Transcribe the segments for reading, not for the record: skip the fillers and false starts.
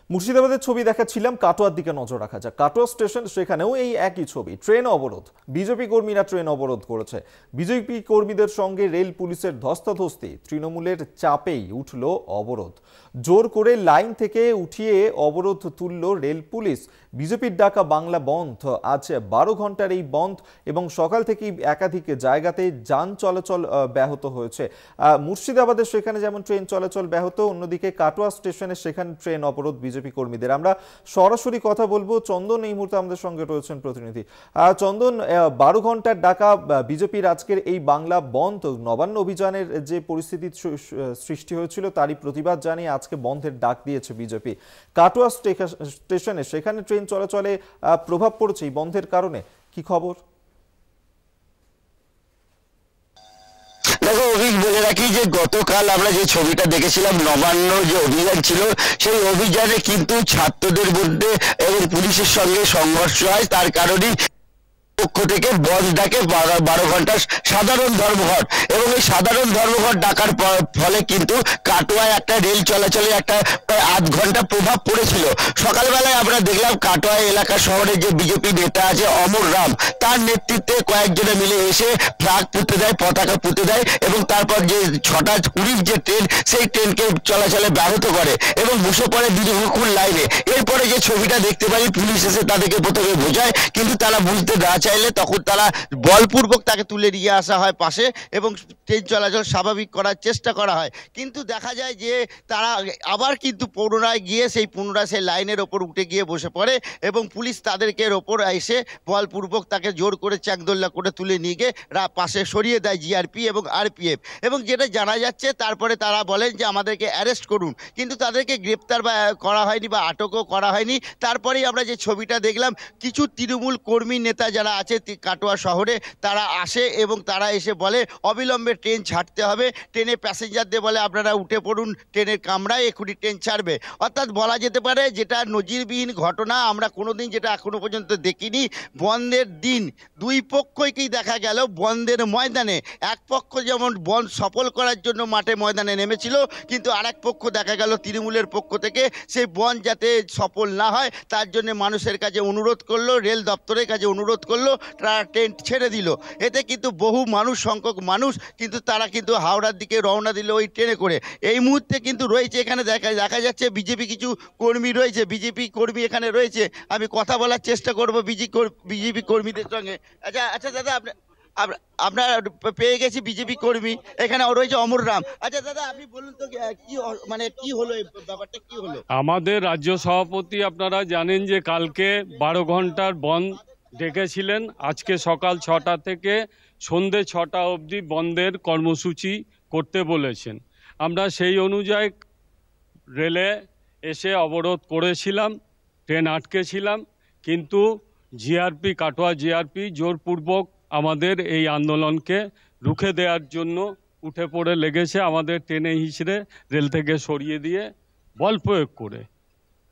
মুর্শিদাবাদের ছবি দেখাচ্ছিলাম, কাটোয়ার দিকে নজর রাখা যাক। কাটোয়া স্টেশন, সেখানেও এই একই ছবি, ট্রেন অবরোধ। বিজেপি কর্মীরা ট্রেন অবরোধ করেছে। বিজেপি কর্মীদের সঙ্গে রেল পুলিশের ধস্তাধস্তি, তৃণমূলের চাপেই উঠল অবরোধ। জোর করে লাইন থেকে উঠিয়ে অবরোধ তুলল রেল পুলিশ। বিজেপির ডাকা বাংলা বন্ধ, আজ 12 ঘন্টার এই বন্ধ এবং সকাল থেকেই একাধিক জায়গাতে যান চলাচল ব্যাহত হয়েছে। মুর্শিদাবাদের সেখানে যেমন ট্রেন চলাচল ব্যাহত, অন্যদিকে কাটোয়া স্টেশনে সেখানে ট্রেন অবরোধ বিজেপি কর্মীদের। আমরা সরাসরি কথা বলবো, চন্দন এই মুহূর্তে আমাদের সঙ্গে রয়েছেন প্রতিনিধি। চন্দন, 12 ঘন্টার ডাকা বিজেপির আজকের এই বাংলা বন্ধ, নবান্ন অভিযানের যে পরিস্থিতি সৃষ্টি হয়েছিল তারই প্রতিবাদ জানিয়ে আজকে বন্ধের ডাক দিয়েছে বিজেপি। কাটোয়া স্টেশনে সেখানে ট্রেন চলাচলে প্রভাব পড়েছে এই বন্ধের কারণে, কি খবর? দেখো অভিক, বলে রাখি যে গতকাল আমরা যে ছবিটা দেখেছিলাম, নবান্ন যে অভিযান ছিল, সেই অভিযানে কিন্তু ছাত্রদের মধ্যে এবং পুলিশের সঙ্গে সংঘর্ষ হয়। তার কারণেই পক্ষ থেকে বন্ধ ডাকে 12 ঘন্টার সাধারণ ধর্মঘট। এবং এই সাধারণ ধর্মঘট ডাকার ফলে কিন্তু কাটোয়ায় একটা রেল চলাচলে একটা প্রায় আধ ঘন্টা প্রভাব পড়েছিল। সকালবেলায় আমরা দেখলাম কাটোয়া এলাকা শহরে যে বিজেপি নেতা আছে অমর রাম, তার নেতৃত্বে কয়েকজনে মিলে এসে ফ্ল্যাগ পুঁতে দেয়, পতাকা পুঁতে দেয় এবং তারপর যে 6:20 যে ট্রেন, সেই ট্রেনকে চলাচলে ব্যাহত করে এবং বসে পড়ে দীর্ঘক্ষণ লাইনে। এরপরে যে ছবিটা দেখতে পাই, পুলিশ এসে তাদেরকে প্রথমে বোঝায়, কিন্তু তারা বুঝতে না চাইলে তখন তারা বলপূর্বক তাকে তুলে নিয়ে আসা হয় পাশে এবং ট্রেন চলাচল স্বাভাবিক করার চেষ্টা করা হয়। কিন্তু দেখা যায় যে তারা আবার কিন্তু পুনরায় সেই লাইনের ওপর উঠে গিয়ে বসে পড়ে এবং পুলিশ তাদেরকে ওপর এসে বলপূর্বক তাকে জোর করে চাকদোল্লা করে তুলে নিয়ে গিয়ে পাশে সরিয়ে দেয় জিআরপি এবং আরপিএফ। এবং যেটা জানা যাচ্ছে, তারপরে তারা বলেন যে আমাদেরকে অ্যারেস্ট করুন, কিন্তু তাদেরকে গ্রেপ্তার করা হয়নি বা আটকও করা হয়নি। তারপরেই আমরা যে ছবিটা দেখলাম, কিছু তৃণমূল কর্মী নেতা যারা আছে কাটোয়া শহরে, তারা আসে এবং তারা এসে বলে অবিলম্বে ট্রেন ছাড়তে হবে। ট্রেনে প্যাসেঞ্জারদের বলে আপনারা উঠে পড়ুন ট্রেনের কামরায়, এখনই ট্রেন ছাড়বে। অর্থাৎ বলা যেতে পারে যেটা নজিরবিহীন ঘটনা, আমরা কোনোদিন যেটা এখনো পর্যন্ত দেখিনি। বন্ধের দিন দুই পক্ষকেই দেখা গেল বন্ধের ময়দানে। এক পক্ষ যেমন বন্ধ সফল করার জন্য মাঠে ময়দানে নেমেছিল, কিন্তু আরেক পক্ষ দেখা গেল তৃণমূলের পক্ষ থেকে সেই বন্ধ যাতে সফল না হয় তার জন্য মানুষের কাছে অনুরোধ করলো, রেল দপ্তরের কাছে অনুরোধ করলো, তারা ট্রেন ছেড়ে দিল। এতে কিন্তু বহু সংখ্যক মানুষ কিন্তু তারা কিন্তু হাওড়ার দিকে রওনা দিল ওই ট্রেনে করে। এই মুহূর্তে কিন্তু রয়েছে এখানে দেখা যাচ্ছে বিজেপি কিছু কর্মী রয়েছে, বিজেপি কর্মী এখানে রয়েছে। আমি কথা বলার চেষ্টা করব বিজেপি কর্মীদের সঙ্গে। আচ্ছা দাদা, আপনার পেয়ে গেছি বিজেপি কর্মী, এখানে রয়েছে অমর রাম। আচ্ছা দাদা, আপনি বলুন তো কি হলো, এই ব্যাপারটা কি হলো? আমাদের রাজ্য সভাপতি আপনারা জানেন যে কালকে 12 ঘন্টার বন্ধ ডেকেছিলেন। আজকে সকাল 6টা থেকে সন্ধে 6টা অবধি বন্ধের কর্মসূচি করতে বলেছেন। আমরা সেই অনুযায়ী রেলে এসে অবরোধ করেছিলাম, ট্রেন আটকেছিলাম, কিন্তু জিআরপি, কাটোয়া জিআরপি জোরপূর্বক আমাদের এই আন্দোলনকে রুখে দেওয়ার জন্য উঠে পড়ে লেগেছে। আমাদের টেনে হিঁচড়ে রেল থেকে সরিয়ে দিয়ে বল প্রয়োগ করে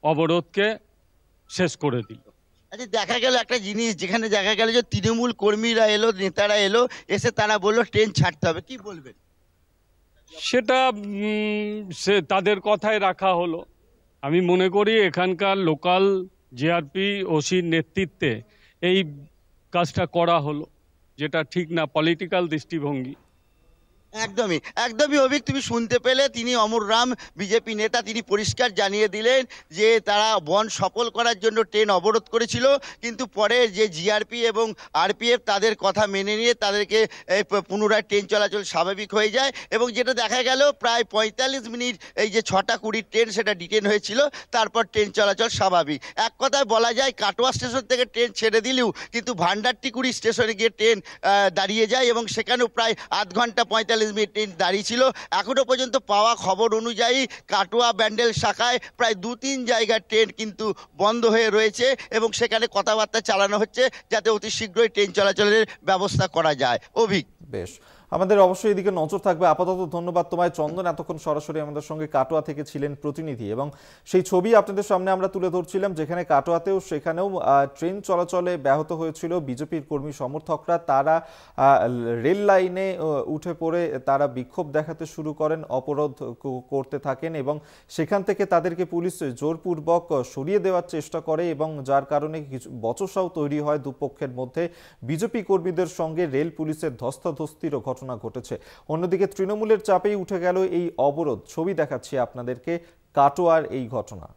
অবরোধকে শেষ করে দিল। আচ্ছা, দেখা গেল একটা জিনিস, যেখানে দেখা গেল যে তৃণমূল কর্মীরা এলো, নেতারা এলো, এসে তারা বললো ট্রেন ছাড়তে হবে, কি বলবেন? সেটা তাদের কথায় রাখা হলো। আমি মনে করি এখানকার লোকাল জিআরপি ওসির নেতৃত্বে এই কাজটা করা হলো, যেটা ঠিক না, পলিটিক্যাল দৃষ্টিভঙ্গি। একদমই অভিক, তুমি শুনতে পেলে, তিনি অমর রাম বিজেপি নেতা, তিনি পরিষ্কার জানিয়ে দিলেন যে তারা বন্ধ সফল করার জন্য ট্রেন অবরোধ করেছিল, কিন্তু পরে যে জিআরপি এবং আরপিএফ তাদের কথা মেনে নিয়ে তাদেরকে পুনরায় ট্রেন চলাচল স্বাভাবিক হয়ে যায়। এবং যেটা দেখা গেল, প্রায় 45 মিনিট এই যে 6:20 ট্রেন, সেটা ডিটেন হয়েছিল, তারপর ট্রেন চলাচল স্বাভাবিক। এক কথায় বলা যায় কাটোয়া স্টেশন থেকে ট্রেন ছেড়ে দিলেও কিন্তু ভান্ডারটিকুড়ি স্টেশনে গিয়ে ট্রেন দাঁড়িয়ে যায় এবং সেখানেও প্রায় আধ ঘন্টা 45 মিনিট ট্রেন দাঁড়িয়ে ছিল। এখনো পর্যন্ত পাওয়া খবর অনুযায়ী কাটোয়া ব্যান্ডেল শাখায় প্রায় 2-3 জায়গার ট্রেন কিন্তু বন্ধ হয়ে রয়েছে এবং সেখানে কথাবার্তা চালানো হচ্ছে যাতে অতি শীঘ্রই ট্রেন চলাচলের ব্যবস্থা করা যায়। অভিক, বেশ। আমাদের অবশ্যই এদিকে নজর থাকবে। আপাতত ধন্যবাদ তোমায় চন্দন, এতক্ষণ সরাসরি আমাদের সঙ্গে কাটোয়া থেকে ছিলেন প্রতিনিধি, এবং সেই ছবি আপনাদের সামনে আমরা তুলে ধরছিলাম যেখানে কাটোয়াতেও সেখানেও ট্রেন চলাচলে ব্যাহত হয়েছিল। বিজেপির কর্মী সমর্থকরা তারা রেল লাইনে উঠে পড়ে তারা বিক্ষোভ দেখাতে শুরু করেন, অবরোধ করতে থাকেন এবং সেখান থেকে তাদেরকে পুলিশ জোরপূর্বক সরিয়ে দেওয়ার চেষ্টা করে এবং যার কারণে কিছু বচসাও তৈরি হয় দুপক্ষের মধ্যে। বিজেপি কর্মীদের সঙ্গে রেল পুলিশের ধস্তাধস্তিরও ঘটনা ঘটেছে। অন্যদিকে তৃণমূলের চাপেই উঠে গেল এই অবরোধ। ছবি দেখাচ্ছি আপনাদেরকে কাটোয়ার এই ঘটনা।